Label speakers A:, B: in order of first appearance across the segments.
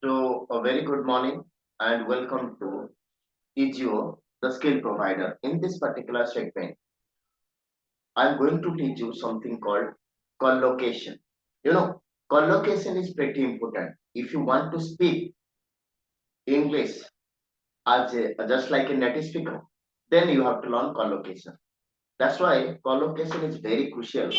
A: So, a very good morning and welcome to EGO, the skill provider. In this particular segment, I'm going to teach you something called collocation. You know, collocation is pretty important. If you want to speak English just like a native speaker, then you have to learn collocation. That's why collocation is very crucial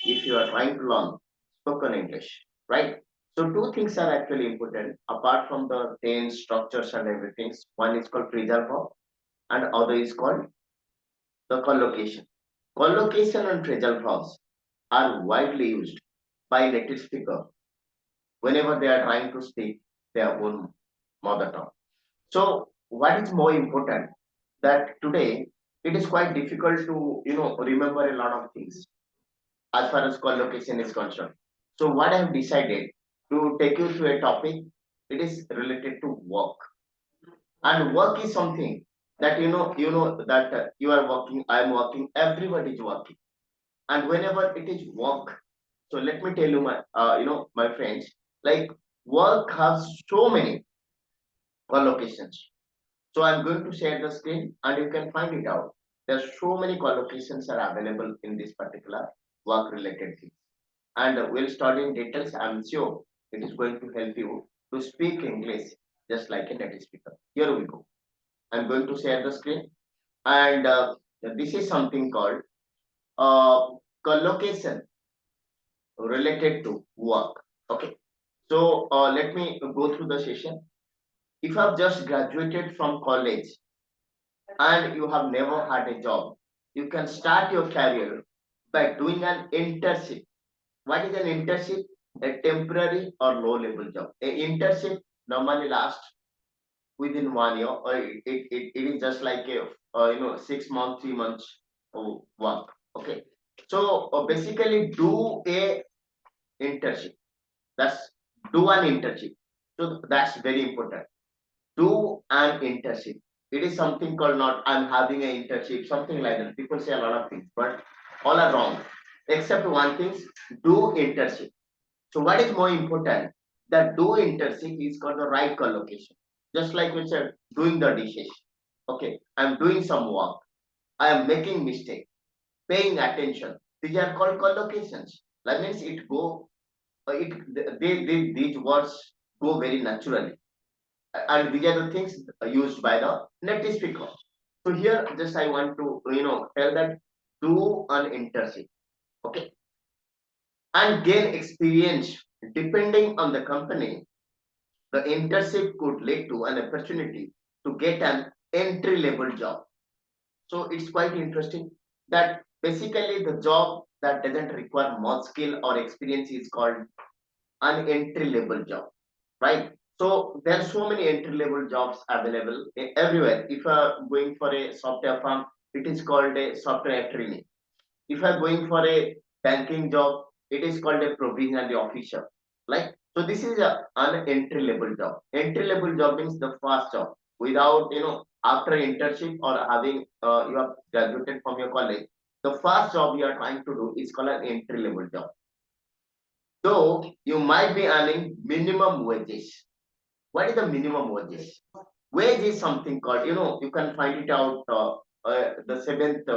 A: if you are trying to learn spoken English, right? So two things are actually important apart from the tense structures and everything. One is called phrasal verb and other is called the collocation. Collocation and phrasal verbs are widely used by native speaker whenever they are trying to speak their own mother tongue. So what is more important that today it is quite difficult to remember a lot of things as far as collocation is concerned. So what I have decided to take you through a topic, it is related to work. And work is something that that you are working, I am working, everybody is working. And whenever it is work, so let me tell you my my friends, like work has so many collocations. So I'm going to share the screen and you can find it out. There's so many collocations are available in this particular work related thing. And we'll study in details. I'm sure it is going to help you to speak English just like a native speaker. Here we go. I'm going to share the screen, and this is something called collocation related to work. Okay, so let me go through the session. If you have just graduated from college and you have never had a job, you can start your career by doing an internship. What is an internship? A temporary or low level job. A internship normally lasts within 1 year, or it is just like a 6 months, 3 months of work. Okay, so basically do a internship. That's do an internship. So that's very important. Do an internship. It is something called not I'm having an internship, something like that. People say a lot of things, but all are wrong. Except one thing, do internship. So what is more important? That do internship is called the right collocation. Just like we said, doing the dishes. Okay, I'm doing some work. I am making mistake, paying attention. These are called collocations. That means it go, these words go very naturally, and these are the things used by the native speaker. So here, just I want to tell that do an internship, okay, and gain experience. Depending on the company, the internship could lead to an opportunity to get an entry level job. So it's quite interesting that basically the job that doesn't require much skill or experience is called an entry level job, right? So there are so many entry level jobs available everywhere. If you are going for a software firm, it is called a software trainee. If you are going for a banking job, it is called a provisionary officer. Like, so this is an entry level job. Entry level job means the first job without after internship or having you have graduated from your college. The first job you are trying to do is called an entry level job. So you might be earning minimum wages. What is the minimum wages? Wage is something called, you can find it out the seventh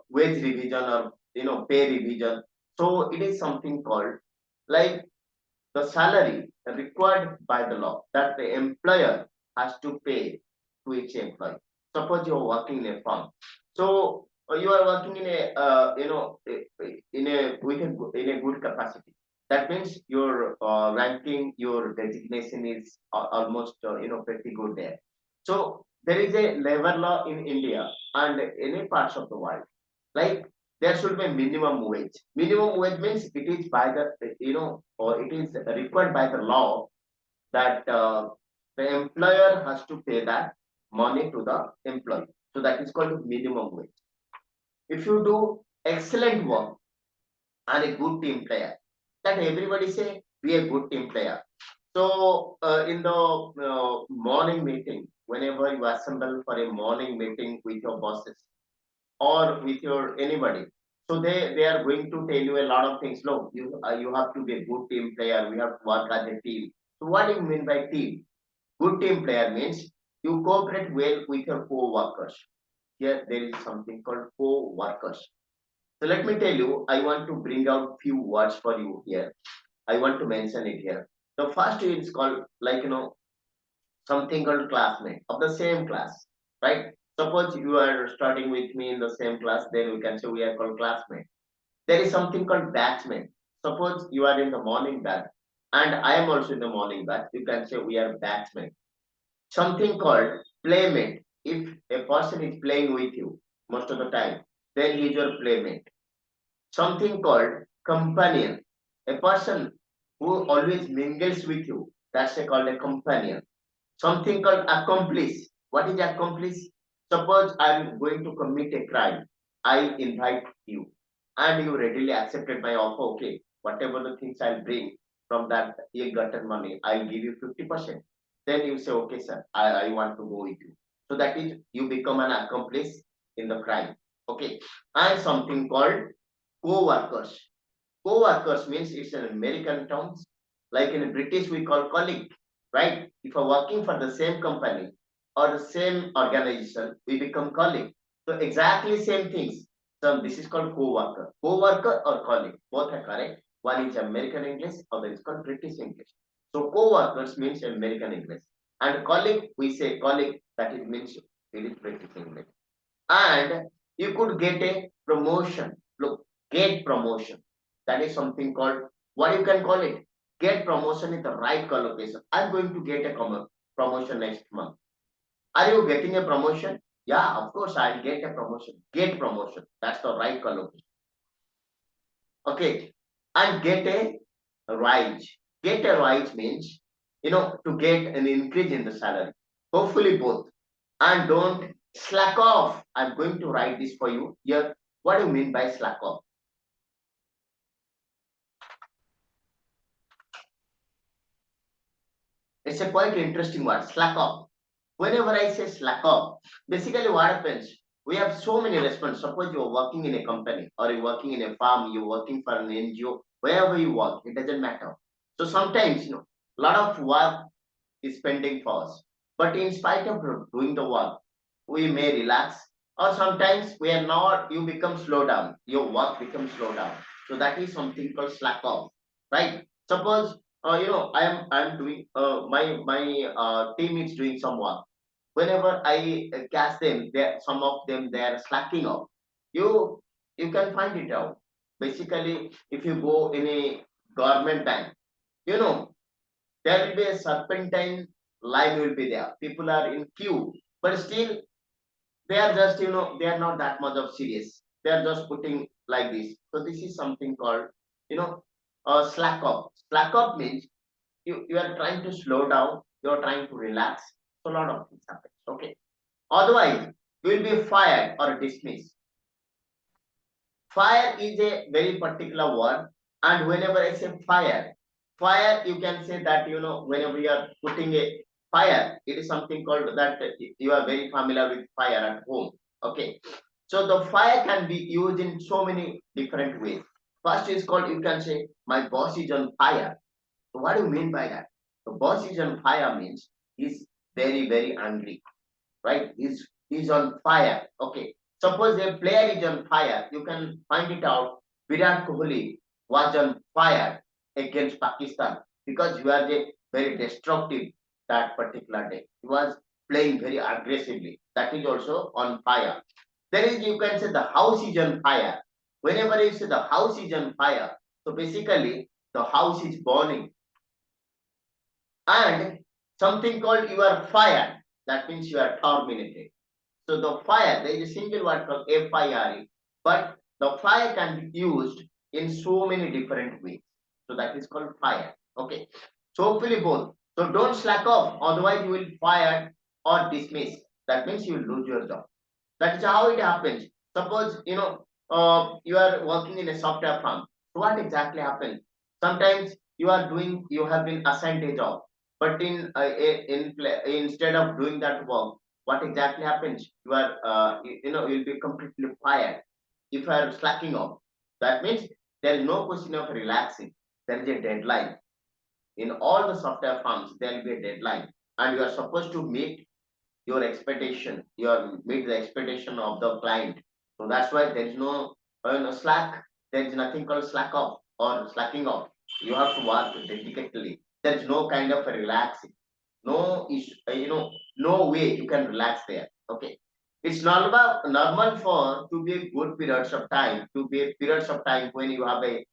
A: wage revision, or pay revision. So it is something called like the salary required by the law that the employer has to pay to each employee. Suppose you are working in a firm, so you are working in a in a in a good capacity. That means your ranking, your designation is almost pretty good there. So there is a labor law in India and any parts of the world. Like there should be minimum wage. Minimum wage means it is by the or it is required by the law that the employer has to pay that money to the employee. So that is called minimum wage. If you do excellent work and a good team player, that everybody say be a good team player. So in the morning meeting, whenever you assemble for a morning meeting with your bosses or with your anybody, so they are going to tell you a lot of things. No, you have to be a good team player. We have to work as a team. So what do you mean by team? Good team player means you cooperate well with your co-workers. Here there is something called co-workers. So let me tell you, I want to bring out few words for you here. I want to mention it here. The first is called something called classmate of the same class, right? Suppose you are starting with me in the same class, then we can say we are called classmate. There is something called batchmate. Suppose you are in the morning batch and I am also in the morning batch, you can say we are batchmate. Something called playmate. If a person is playing with you most of the time, then he is your playmate. Something called companion. A person who always mingles with you, that's called a companion. Something called accomplice. What is accomplice? Suppose I'm going to commit a crime. I invite you and you readily accepted my offer. Okay, whatever the things I'll bring from that ill-gotten money, I'll give you 50%. Then you say, okay, sir, I want to go with you. So that is you become an accomplice in the crime. Okay. And something called co-workers. Co-workers means it's an American term. Like in British, we call colleague, right? If we're working for the same company or the same organization, we become colleague. So exactly same things. So this is called co-worker. Co-worker or colleague, both are correct. One is American English, other is called British English. So co-workers means American English. And colleague, we say colleague, that it means it is British English. And you could get a promotion. Look, get promotion. That is something called, what you can call it, get promotion in the right collocation. I'm going to get a promotion next month. Are you getting a promotion? Yeah, of course I'll get a promotion. Get promotion, that's the right collocation. Okay. And get a rise. Get a rise means, to get an increase in the salary. Hopefully both. And don't slack off. I'm going to write this for you here. What do you mean by slack off? It's a quite interesting word, slack off. Whenever I say slack off, basically what happens? We have so many responses. Suppose you're working in a company or you're working in a farm, you're working for an NGO, wherever you work, it doesn't matter. So sometimes, a lot of work is pending for us. But in spite of doing the work, we may relax, or sometimes we are not, you become slow down, your work becomes slow down. So that is something called slack off, right? Suppose I'm doing my team is doing some work. Whenever I catch them, there some of them they are slacking off. You can find it out. Basically, if you go in a government bank, you know there will be a serpentine line will be there. People are in queue, but still they are just they are not that much of serious. They are just putting like this. So this is something called you know slack off. Slack off means you are trying to slow down. You are trying to relax. So a lot of things happen. Okay. Otherwise, you will be fired or dismissed. Fire is a very particular word, and whenever I say fire, you can say that whenever you are putting a fire, it is something called that you are very familiar with fire at home. Okay, so the fire can be used in so many different ways. First is called, you can say my boss is on fire. So what do you mean by that? The boss is on fire means he's very very angry, right? He's on fire. Okay. Suppose a player is on fire, you can find it out. Virat Kohli was on fire against Pakistan because he was a very destructive that particular day. He was playing very aggressively. That is also on fire. There is, you can say, the house is on fire. Whenever you say the house is on fire, so basically the house is burning. And something called you are fired, that means you are terminated. So the fire, there is a single word called FIRE, but the fire can be used in so many different ways. So that is called fire. Okay. So hopefully both. So don't slack off, otherwise you will fire or dismiss. That means you will lose your job. That is how it happens. Suppose you are working in a software firm. So what exactly happens? Sometimes you have been assigned a job, but instead of doing that work, what exactly happens? You'll be completely fired if you are slacking off. That means there is no question of relaxing. There is a deadline. In all the software firms, there will be a deadline, and you are supposed to meet your expectation, your meet the expectation of the client. So that's why there is no slack. There is nothing called slack off or slacking off. You have to work dedicatedly. There is no kind of a relaxing. No issue, no way you can relax there. Okay. It's normal for to be good periods of time, to be periods of time when you have a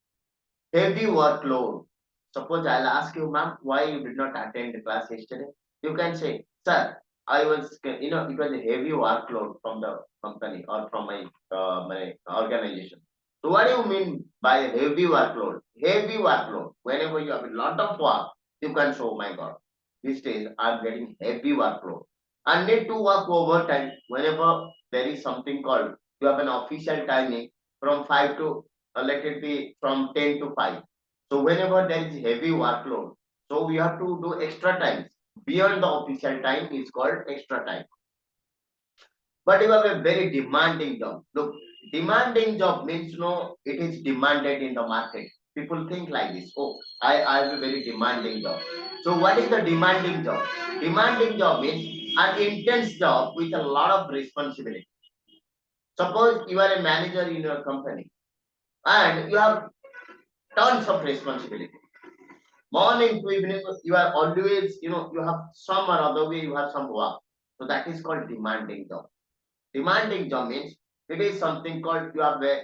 A: heavy workload. Suppose I'll ask you, ma'am, why you did not attend the class yesterday? You can say, sir, I was, it was a heavy workload from the company or from my organization. So what do you mean by heavy workload? Heavy workload. Whenever you have a lot of work, you can say, oh my God, these days I'm getting heavy workload. I need to work overtime whenever there is something called, you have an official timing from 5 to let it be from 10 to 5. So whenever there is heavy workload, so we have to do extra times. Beyond the official time is called extra time. But you have a very demanding job. Look, demanding job means no, it is demanded in the market. People think like this. Oh, I have a very demanding job. So what is the demanding job? Demanding job means an intense job with a lot of responsibility. Suppose you are a manager in your company and you have tons of responsibility. Morning to evening, you are always, you have some or other way, you have some work. So that is called demanding job. Demanding job means it is something called you have a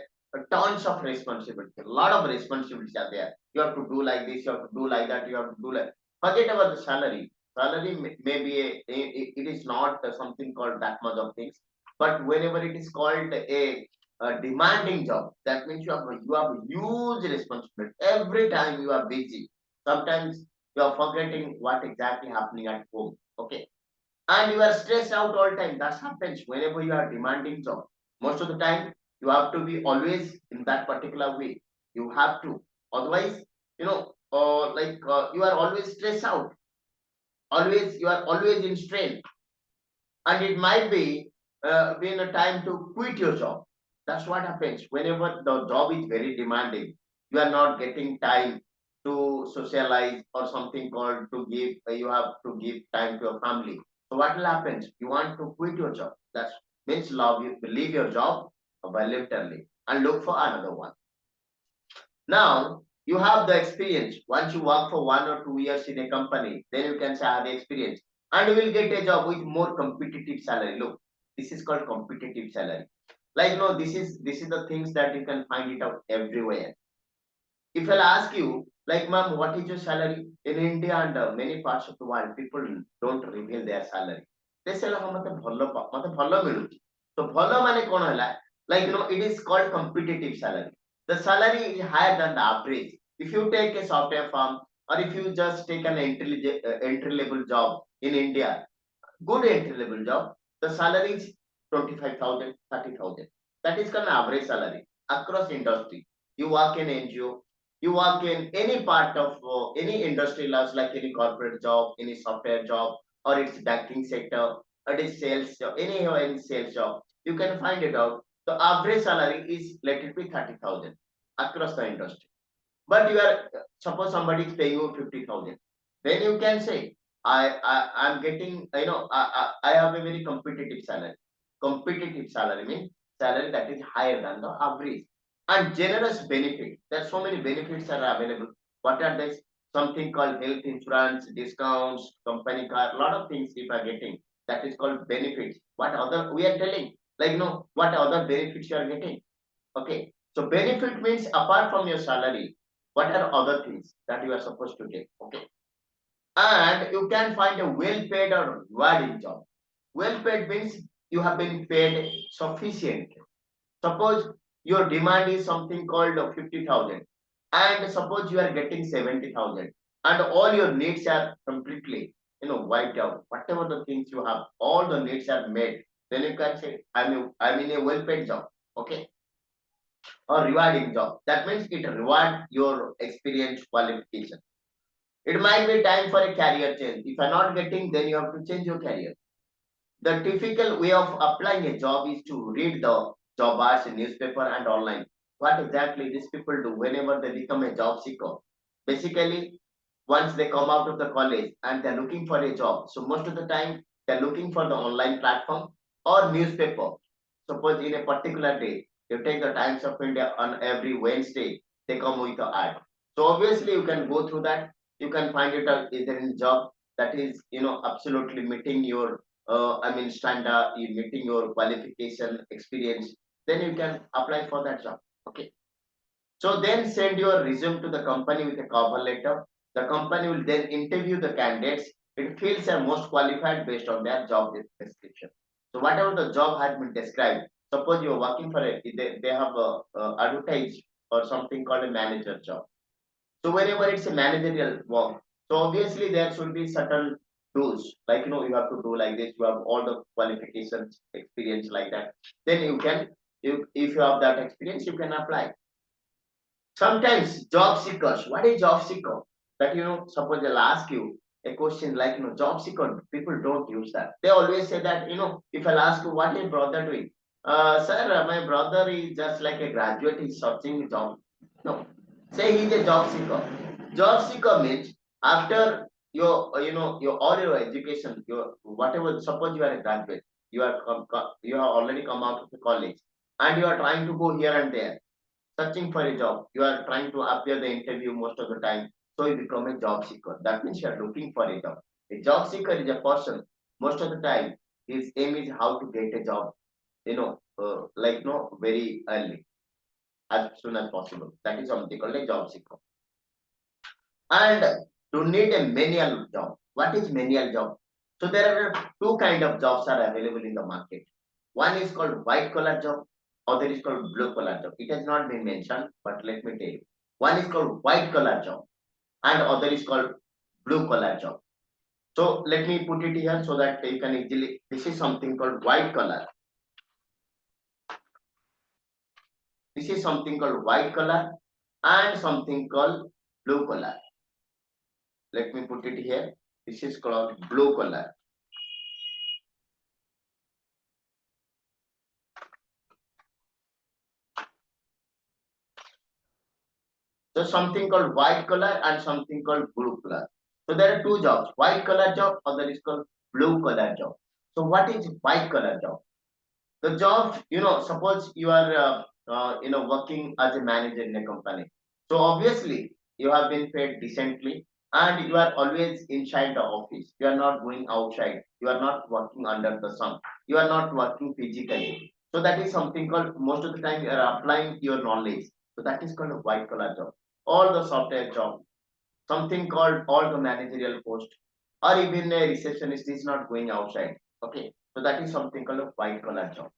A: tons of responsibility. A lot of responsibilities are there. You have to do like this, you have to do like that, you have to do like. Forget about the salary. Salary may be it is not something called that much of things. But whenever it is called a demanding job, that means you have a huge responsibility. Every time you are busy. Sometimes you are forgetting what exactly happening at home. Okay, and you are stressed out all time. That happens whenever you are demanding job. Most of the time you have to be always in that particular way. You have to, otherwise, you are always stressed out. Always you are always in strain, and it might be a time to quit your job. That's what happens whenever the job is very demanding. You are not getting time to socialize or something called to give. You have to give time to your family. So what will happen? You want to quit your job. That means love you leave your job voluntarily and look for another one. Now you have the experience. Once you work for 1 or 2 years in a company, then you can say I have the experience. And you will get a job with more competitive salary. Look, this is called competitive salary. Like no, this is the things that you can find it out everywhere. If I'll ask you, like ma'am, what is your salary? In India and many parts of the world, people don't reveal their salary. They say, "Oh, ମତେ ଭଲ ମିଳୁଛି." So ଭଲ ମାନେ କଣ ହେଲା? Like it is called competitive salary. The salary is higher than the average. If you take a software firm or if you just take an entry level job in India, good entry level job, the salary is 25,000, 30,000. That is called average salary across industry. You work in NGO, you work in any part of any industry, like any corporate job, any software job, or it's banking sector, or it is sales job, any sales job. You can find it out. The average salary is let it be 30,000 across the industry. But you are suppose somebody is paying you 50,000, then you can say I'm getting I have a very competitive salary. Competitive salary means salary that is higher than the average, and generous benefit. There's so many benefits are available. What are these? Something called health insurance, discounts, company car, a lot of things if are getting. That is called benefits. What other we are telling? Like what other benefits you are getting? Okay. So benefit means apart from your salary, what are other things that you are supposed to get? Okay. And you can find a well-paid or rewarding job. Well-paid means you have been paid sufficient. Suppose your demand is something called 50,000, and suppose you are getting 70,000, and all your needs are completely wiped out. Whatever the things you have, all the needs are met. Then you can say I'm in a well-paid job. Okay, or rewarding job. That means it reward your experience qualification. It might be time for a career change. If you're not getting, then you have to change your career. The typical way of applying a job is to read the job ads in newspaper and online. What exactly these people do whenever they become a job seeker? Basically, once they come out of the college and they're looking for a job. So most of the time they're looking for the online platform or newspaper. Suppose in a particular day, you take the Times of India on every Wednesday, they come with the ad. So obviously you can go through that. You can find it out either in job that is, absolutely meeting your, standard, meeting your qualification, experience. Then you can apply for that job. Okay. So then send your resume to the company with a cover letter. The company will then interview the candidates. It feels are most qualified based on their job description. So whatever the job has been described, suppose you are working for it, they have advertised or something called a manager job. So whenever it's a managerial work, so obviously there should be certain rules, like you have to do like this, you have all the qualifications, experience like that. Then you can, if you have that experience, you can apply. Sometimes job seekers, what is job seeker? That suppose they'll ask you a question like job seeker, people don't use that. They always say that, if I'll ask you what your brother doing, sir, my brother is just like a graduate, he's searching a job. No. Say he's a job seeker. Job seeker means after your your all your education, your whatever, suppose you are a graduate, you have already come out of the college and you are trying to go here and there searching for a job. You are trying to appear the interview most of the time. So you become a job seeker. That means you are looking for a job. A job seeker is a person, most of the time, his aim is how to get a job, very early, as soon as possible. That is something called a job seeker. And to need a menial job. What is menial job? So there are two kind of jobs are available in the market. One is called white collar job, other is called blue collar job. It has not been mentioned, but let me tell you. One is called white collar job and other is called blue collar job. So let me put it here so that you can easily, this is something called white collar. This is something called white collar and something called blue collar. Let me put it here. This is called blue collar. So something called white collar and something called blue collar. So there are two jobs, white collar job, other is called blue collar job. So what is white collar job? The job, suppose you are, working as a manager in a company. So obviously you have been paid decently and you are always inside the office. You are not going outside. You are not working under the sun. You are not working physically. So that is something called, most of the time you are applying your knowledge. So that is called a white collar job. All the software job, something called all the managerial post, or even a receptionist is not going outside. Okay. So that is something called a white collar job.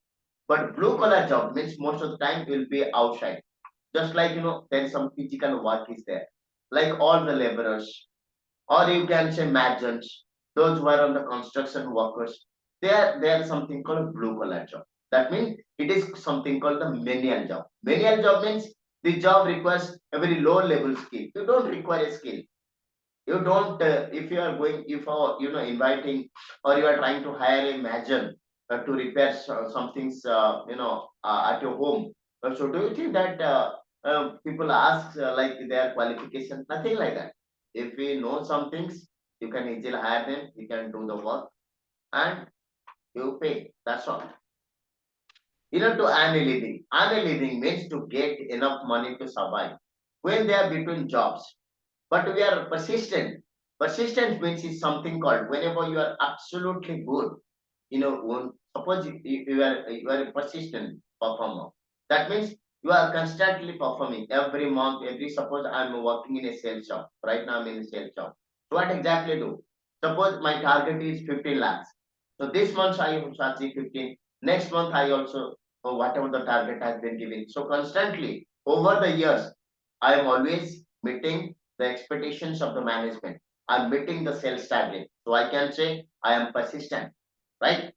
A: But blue collar job means most of the time you will be outside. Just like there is some physical work is there. Like all the laborers, or you can say merchants, those who are on the construction workers, they are something called a blue collar job. That means it is something called the menial job. Menial job means the job requires a very low level skill. You don't require a skill. You don't, if you are going, if inviting or you are trying to hire a manager to repair some things, at your home. So do you think that people ask like their qualification? Nothing like that. If we know some things, you can easily hire them. You can do the work and you pay. That's all. To earn a living. Earn a living means to get enough money to survive. When they are between jobs, but we are persistent. Persistence means is something called whenever you are absolutely good. Suppose you are a persistent performer. That means you are constantly performing every month. Suppose I'm working in a sales shop. Right now I'm in a sales shop. So what exactly do? Suppose my target is 15 lakhs. So this month I am charging 15. Next month I also whatever the target has been given. So constantly over the years, I am always meeting the expectations of the management. I'm meeting the sales target. So I can say I am persistent, right?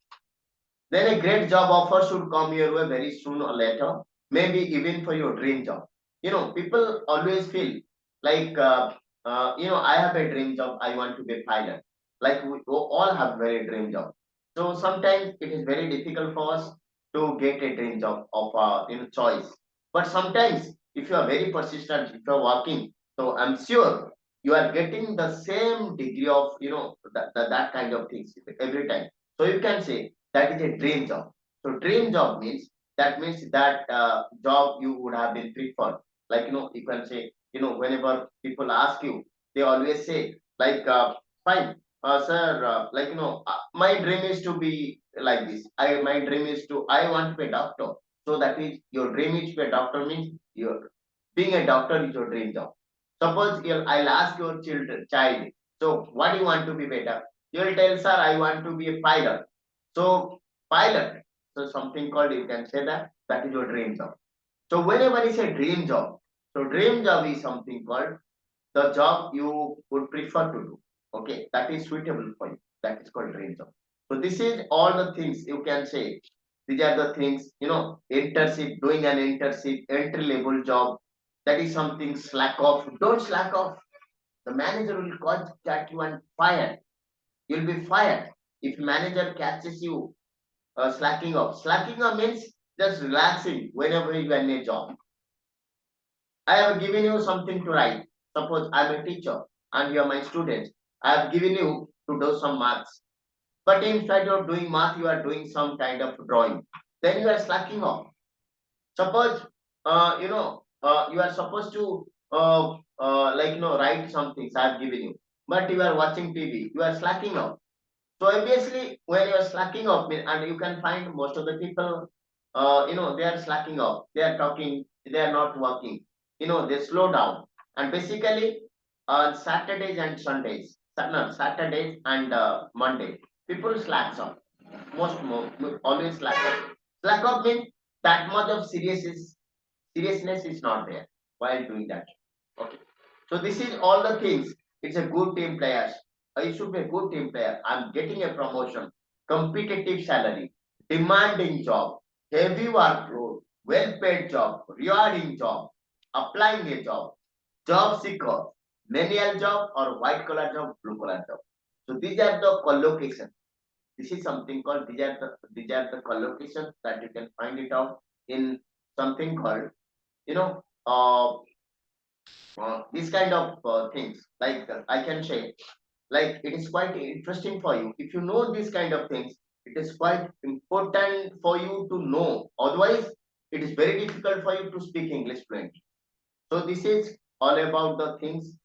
A: Then a great job offer should come your way very soon or later, maybe even for your dream job. People always feel like, I have a dream job, I want to be a pilot. Like we all have very dream job. So sometimes it is very difficult for us to get a dream job of choice. But sometimes if you are very persistent, if you are working, so I'm sure you are getting the same degree of that kind of things every time. So you can say that is a dream job. So dream job means that job you would have been preferred. Like you can say, whenever people ask you, they always say like, fine, sir, like my dream is to be like this. My dream is to I want to be a doctor. So that is your dream is to be a doctor means your being a doctor is your dream job. Suppose I'll ask your child, so what do you want to be better? You'll tell, sir, I want to be a pilot. So, pilot. So, something called, you can say that is your dream job. So, whenever is a dream job, so dream job is something called the job you would prefer to do. Okay, that is suitable for you. That is called dream job. So, this is all the things you can say. These are the things, internship, doing an internship, entry level job. That is something slack off. Don't slack off. The manager will catch you and fire. You'll be fired if manager catches you slacking off. Slacking off means just relaxing whenever you are in a job. I have given you something to write. Suppose I'm a teacher and you are my student. I have given you to do some maths. But instead of doing math, you are doing some kind of drawing. Then you are slacking off. Suppose you are supposed to write some things I have given you, but you are watching TV. You are slacking off. So obviously, when you are slacking off, and you can find most of the people, they are slacking off. They are talking. They are not working. They slow down. And basically, on Saturdays and Sundays, no, Saturdays and Monday, people slacks off. Always slack off. Slack off means that much of seriousness is not there while doing that. Okay. So this is all the things. It's a good team players. I should be a good team player. I'm getting a promotion, competitive salary, demanding job, heavy workload, well-paid job, rewarding job, applying a job seeker, manual job or white collar job, blue collar job. So these are the collocation. This is something called these are the collocations that you can find it out in something called you know uh, these kind of things. Like I can say, like it is quite interesting for you if you know these kind of things. It is quite important for you to know. Otherwise, it is very difficult for you to speak English fluently. So this is all about the things